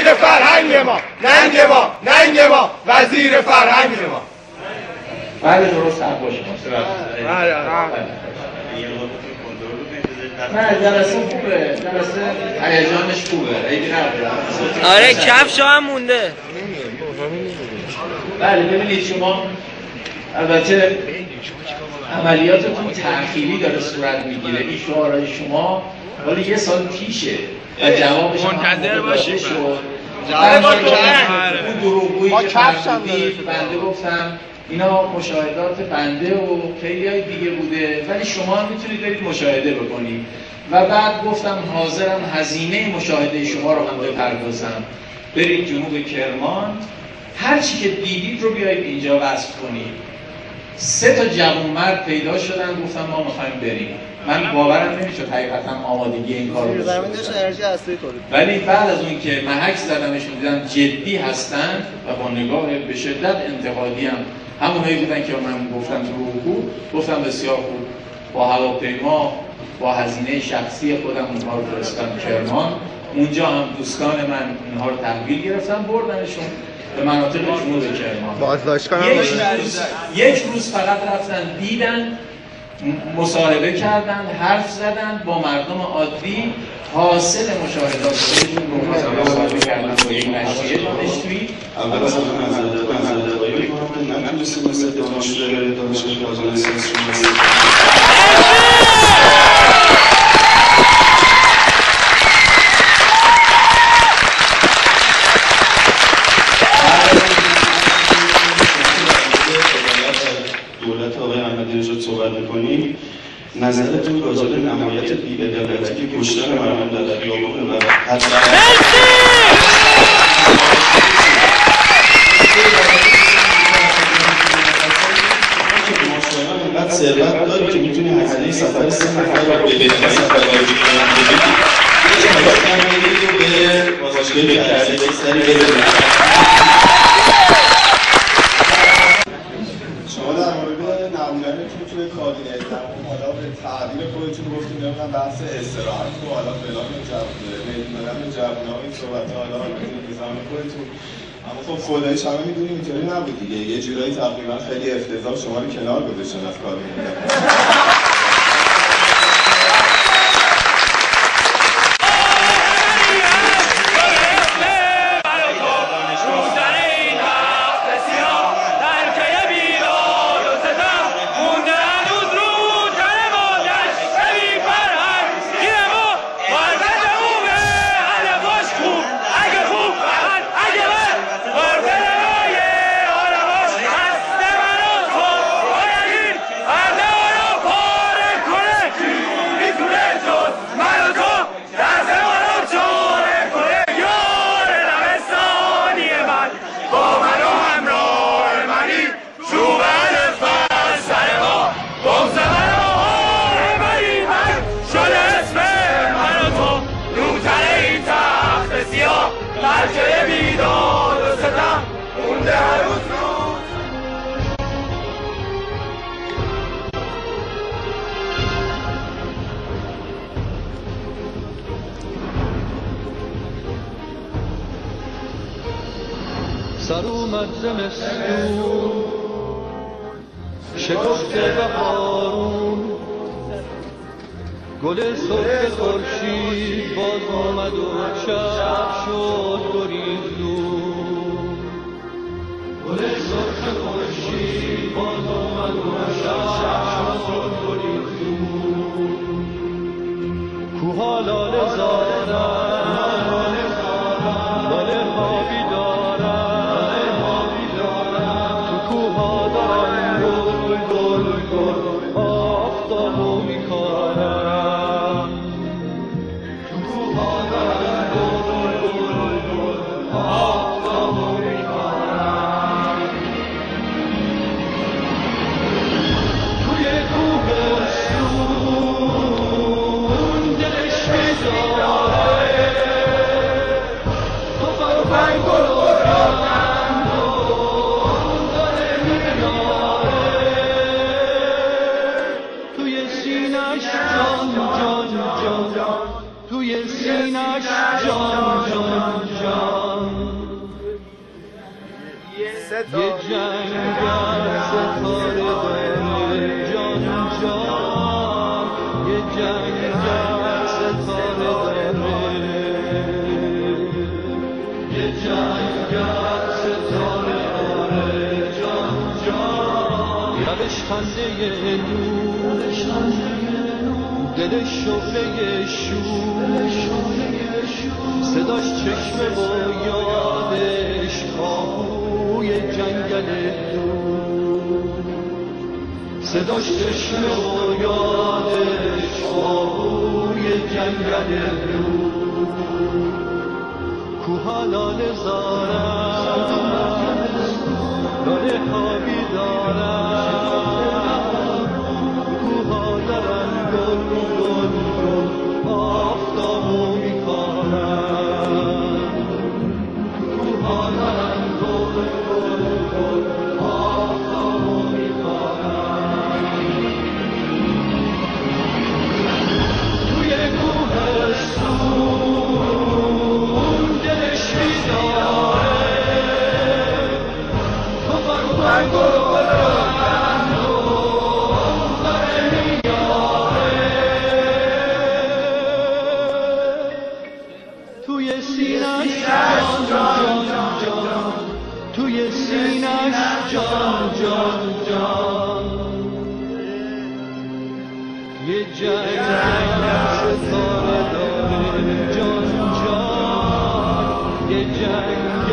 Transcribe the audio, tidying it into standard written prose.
وزیر فرهنگ ما، ننگ ما، ننگ ما، وزیر فرهنگ ما. بله درست حق باشه. نه جلسه خوبه، جلسه هیجانش خوبه، عیبی نداره. آره کفش هم مونده. بله ببینید شما البته عملیاتتون تأخیری داره صورت میگیره، این شعارهای شما ولی یه سال پیشه و جوابش منتظر باشید. اون دروغگویی که فرمودید بنده گفتم اینا مشاهدات بنده و خیلی های دیگه بوده ولی شما هم میتونید برید مشاهده بکنید و بعد گفتم حاضرم هزینه مشاهده شما رو هم بپردازم، برید جنوب کرمان هر چی که دیدید رو بیایید اینجا وصف کنید. 3 جوانمرد پیدا شدن گفتن ما میخوایم بریم. من باورم نمیشد حقیقتا آمادگی این کار رو داشته ولی بعد از اون که محک زدمشون دیدم جدی هستن و با نگاه به شدت انتقادی هم همونایی بودن که من گفتم تو حقوق گفتم بسیار خوب، با هواپیما با هزینه شخصی خودم اونها رو فرستادم کرمان. اونجا هم دوستان من اونها رو تحویل گرفتن بردنشون به مناطق جنوب کرمان. یک روز فقط رفتن دیدن، مصاحبه کردن، حرف زدن با مردم عادی، حاصل مشاهداتشون رو مصاحبه کردن با یک نشریه دانشجویی. اول از همه معذرت می‌خوام نتونستیم مثل دانشگاه آزاد سیاسی دولت آقای احمدی‌نژاد صحبت می‌کنیم. نظرتون راجع به نمایت بی‌عدالتی که کشتن مردم در خیابان و اینقدر ثروت داری که میتونی هزینه سفر 3 نفر رو بدهی سفر رو به باشگاه کرده سری بده. شما در مورد نبودنتون توی کابینت حالا به تعبیر خودتون گفتیم نمیدونم بحث استراحت و حالا فلان میل دادن به جوونا این صحبت حالا نظام خودتون، اما خب خداییش همه میدونیم اینطوری نبود دیگه. یه جورایی تقریبا خیلی افتضاح شما رو کنار گذاشتن از کابینت. سر اومد زمستون شکفته بهارون، گل سرخ خورشید باز آمد و شب شد گریزون. گل سرخ خورشید باز آمد و شب شد گریزون. کوها لاله زارن لاله ها بیدارن، تو کوها دارن گل گل گل آفتابو میکارن. تو کوها دارن گل گل گل آفتابو میکارن. توی کوهستون دلش بیداره، تفنگ گل بردن داره میاره. توی سینش جان جان جان، توی سینش جان جان جان. یه جنگل ستاره داره جان جان، یه جنگل ستاره داره، یه جنگل ستاره داره جان جان. لبش خنده نور، دلش شعله شور، صداش چشمه و یادش آهوی جنگل دور، صداش چشمه و یادش آهوی جنگل دور. کوها لاله زارن، لاله ها بیدارن، کوها دارن گل گل گل آفتابو میکارن، کوها دارن گل گل گل آفتابو میکارن. توی کوهستون دلش بیداره، تو فرمان گل توی سینش جان جان، توی سینش جان جان جان. یه جنگل ستاره داره جان جان، یه جنگل